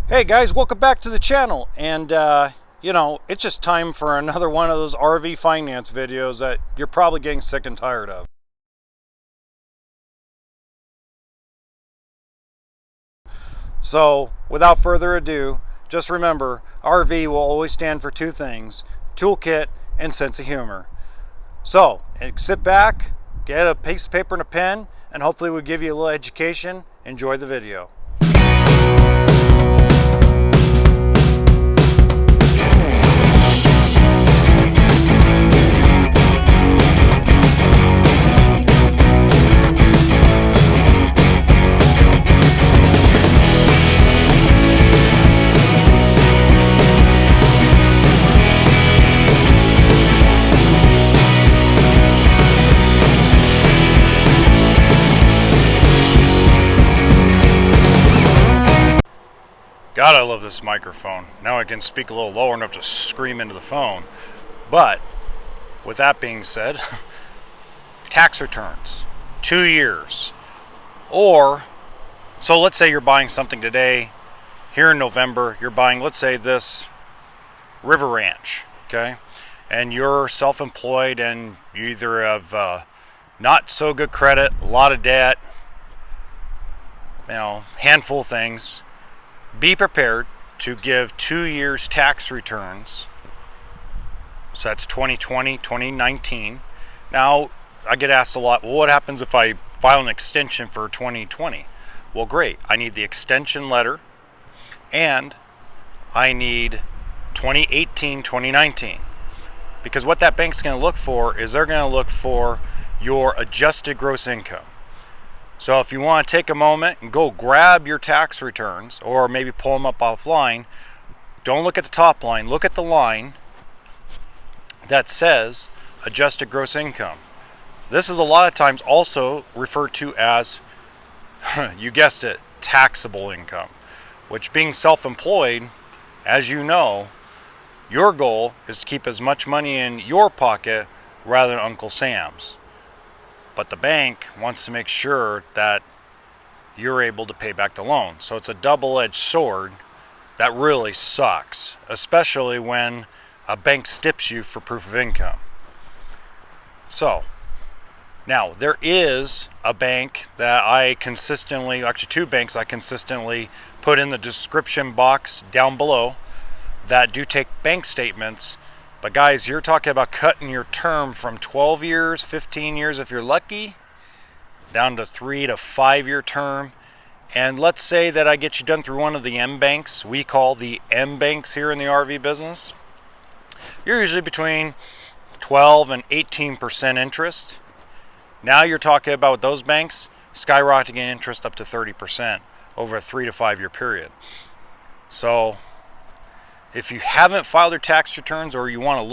Hey guys, welcome back to the channel. And it's just time for another one of those RV finance videos that you're probably getting sick and tired of. So without further ado, just remember, RV will always stand for two things: toolkit and sense of humor. So sit back, get a piece of paper and a pen, and hopefully we'll give you a little education. Enjoy the video. God, I love this microphone. Now I can speak a little lower enough to scream into the phone. But with that being said, tax returns, 2 years. So let's say you're buying something today, here in November, you're buying, let's say, this river ranch, okay? And you're self-employed and you either have not so good credit, a lot of debt, handful of things. Be prepared to give 2 years tax returns. So that's 2020, 2019. Now, I get asked a lot, well, what happens if I file an extension for 2020? Well, great. I need the extension letter and I need 2018, 2019. Because what that bank's going to look for is they're going to look for your adjusted gross income. So if you want to take a moment and go grab your tax returns or maybe pull them up offline, don't look at the top line, look at the line that says adjusted gross income. This is a lot of times also referred to as, you guessed it, taxable income, which, being self-employed, as you know, your goal is to keep as much money in your pocket rather than Uncle Sam's. But the bank wants to make sure that you're able to pay back the loan. So it's a double-edged sword that really sucks, especially when a bank stips you for proof of income. So now there is a bank that actually two banks I consistently put in the description box down below that do take bank statements. But guys, you're talking about cutting your term from 12 years, 15 years if you're lucky, down to 3 to 5 year term. And let's say that I get you done through one of the M banks. We call the M banks here in the RV business. You're usually between 12 and 18% interest. Now you're talking about, with those banks, skyrocketing interest up to 30% over a 3 to 5 year period. So if you haven't filed your tax returns, or you want to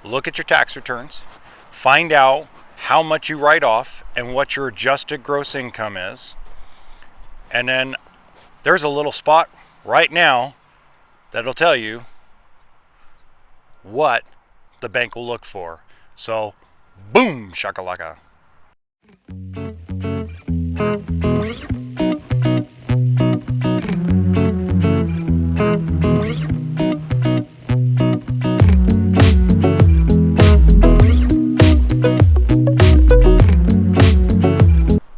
look at your tax returns, find out how much you write off and what your adjusted gross income is. And then there's a little spot right now that'll tell you what the bank will look for. So, boom, shakalaka.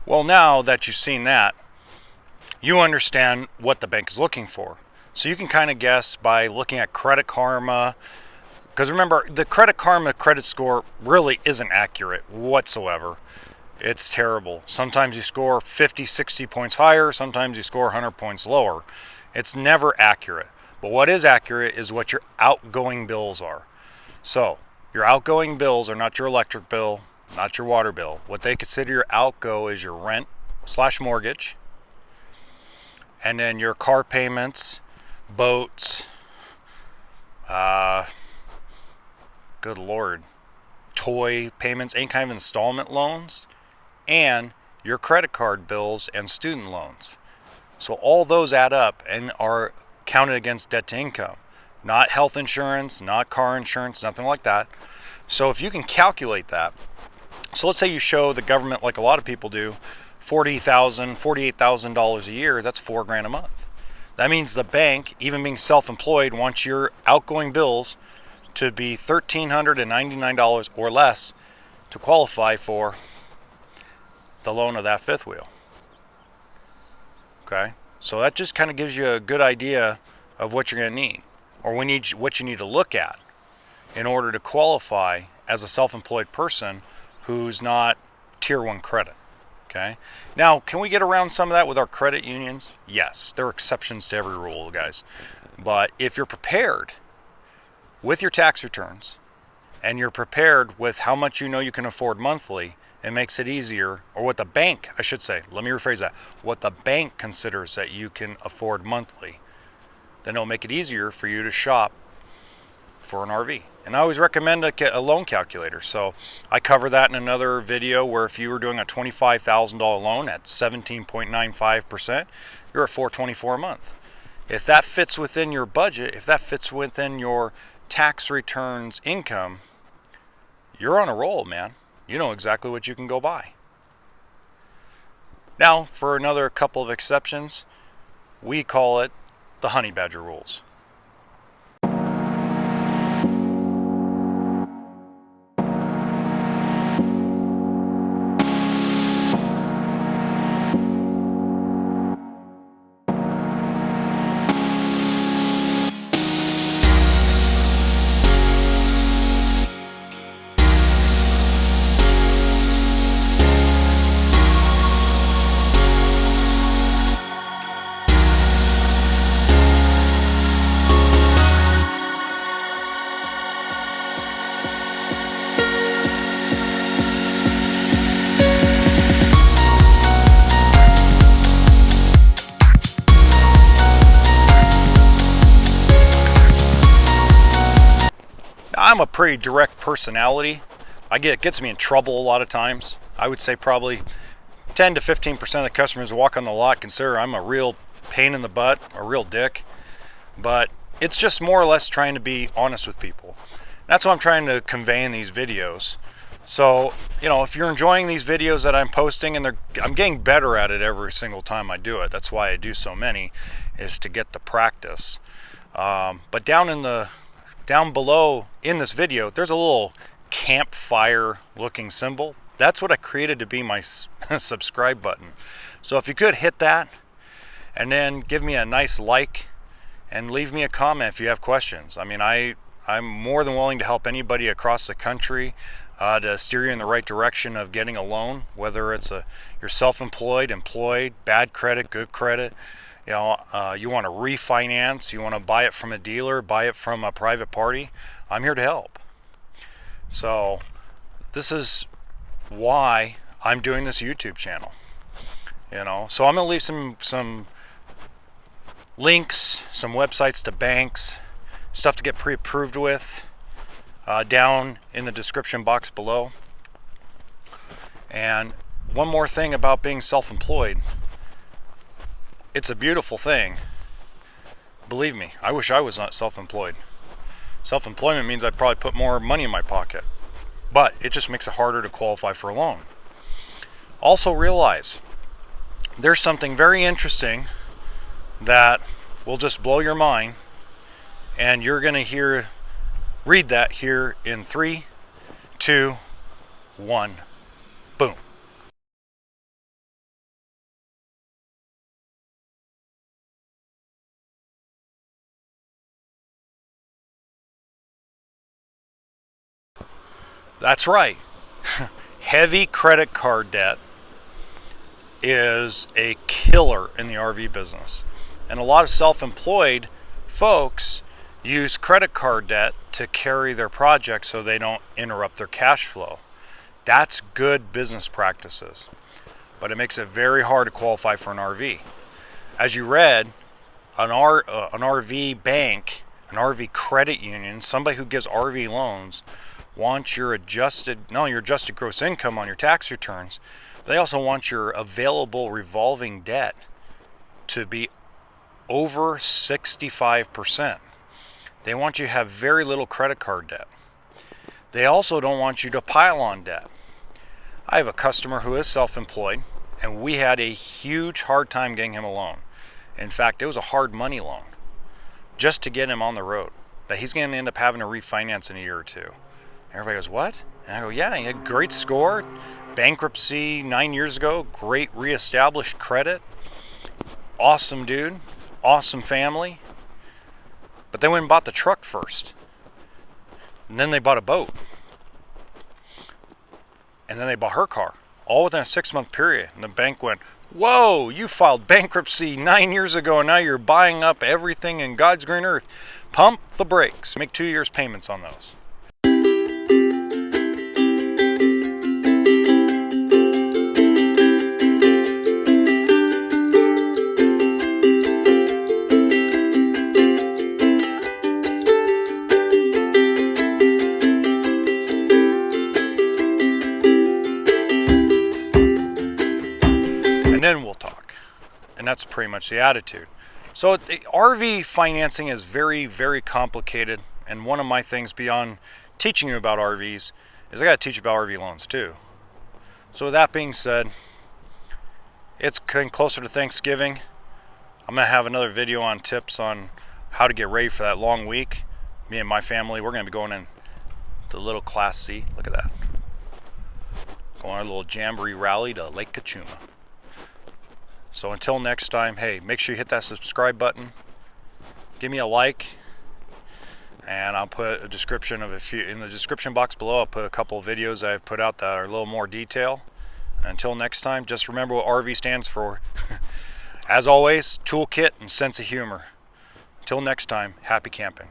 Well, now that you've seen that, you understand what the bank is looking for. So you can kind of guess by looking at Credit Karma. Because remember, the Credit Karma credit score really isn't accurate whatsoever. It's terrible. Sometimes you score 50, 60 points higher. Sometimes you score 100 points lower. It's never accurate. But what is accurate is what your outgoing bills are. So your outgoing bills are not your electric bill, not your water bill. What they consider your outgo is your rent / mortgage, and then your car payments, boats, good Lord, toy payments, any kind of installment loans, and your credit card bills and student loans. So all those add up and are counted against debt to income. Not health insurance, not car insurance, nothing like that. So if you can calculate that, so let's say you show the government, like a lot of people do, $48,000 a year, that's $4,000 a month. That means the bank, even being self-employed, wants your outgoing bills to be $1,399 or less to qualify for the loan of that fifth wheel. Okay, so that just kind of gives you a good idea of what you're going to need, or what you need to look at in order to qualify as a self-employed person who's not tier 1 credit. Okay, now can we get around some of that with our credit unions? Yes, there are exceptions to every rule, guys. But if you're prepared with your tax returns and you're prepared with how much you know you can afford monthly, it makes it easier, or what the bank, I should say, let me rephrase that, what the bank considers that you can afford monthly, then it'll make it easier for you to shop for an RV. And I always recommend a loan calculator. So I cover that in another video, where if you were doing a $25,000 loan at 17.95%, you're at $424 a month. If that fits within your budget, if that fits within your tax returns income, you're on a roll, man. You know exactly what you can go buy. Now, for another couple of exceptions, we call it the honey badger rules. I'm a pretty direct personality. It gets me in trouble a lot of times. I would say probably 10 to 15% of the customers who walk on the lot consider I'm a real pain in the butt, a real dick. But it's just more or less trying to be honest with people. That's what I'm trying to convey in these videos. So, if you're enjoying these videos that I'm posting, and I'm getting better at it every single time I do it. That's why I do so many, is to get the practice. But down below in this video, there's a little campfire looking symbol. That's what I created to be my subscribe button. So if you could hit that, and then give me a nice like, and leave me a comment if you have questions. I mean, I'm more than willing to help anybody across the country to steer you in the right direction of getting a loan, whether it's you're self-employed, employed, bad credit, good credit. You want to refinance, you want to buy it from a dealer, buy it from a private party, I'm here to help. So this is why I'm doing this YouTube channel. So I'm going to leave some links, some websites to banks, stuff to get pre-approved with, down in the description box below. And one more thing about being self-employed. It's a beautiful thing. Believe me, I wish I was not self-employed. Self-employment means I'd probably put more money in my pocket, but it just makes it harder to qualify for a loan. Also realize there's something very interesting that will just blow your mind, and you're going to read that here in 3, 2, 1, boom. That's right. Heavy credit card debt is a killer in the RV business. And a lot of self-employed folks use credit card debt to carry their project so they don't interrupt their cash flow. That's good business practices, but it makes it very hard to qualify for an RV. As you read, an RV bank, an RV credit union, somebody who gives RV loans, wants your adjusted gross income on your tax returns. They also want your available revolving debt to be over 65%. They want you to have very little credit card debt. They also don't want you to pile on debt. I have a customer who is self-employed, and we had a huge hard time getting him a loan. In fact, it was a hard money loan just to get him on the road that he's going to end up having to refinance in a year or two. Everybody goes, what? And I go, yeah, he had great score, bankruptcy 9 years ago, great reestablished credit, awesome dude, awesome family. But they went and bought the truck first. And then they bought a boat. And then they bought her car, all within a 6-month period. And the bank went, whoa, you filed bankruptcy 9 years ago, and now you're buying up everything in God's green earth. Pump the brakes. Make 2 years payments on those. And then we'll talk. And that's pretty much the attitude. So RV financing is very, very complicated. And one of my things beyond teaching you about RVs is I got to teach you about RV loans too. So with that being said, it's getting closer to Thanksgiving. I'm going to have another video on tips on how to get ready for that long week. Me and my family, we're going to be going in the little Class C. Look at that. Going on a little jamboree rally to Lake Cachuma. So until next time, hey, make sure you hit that subscribe button. Give me a like. And I'll put a description of in the description box below. I'll put a couple of videos I've put out that are a little more detail. Until next time, just remember what RV stands for. As always, toolkit and sense of humor. Until next time, happy camping.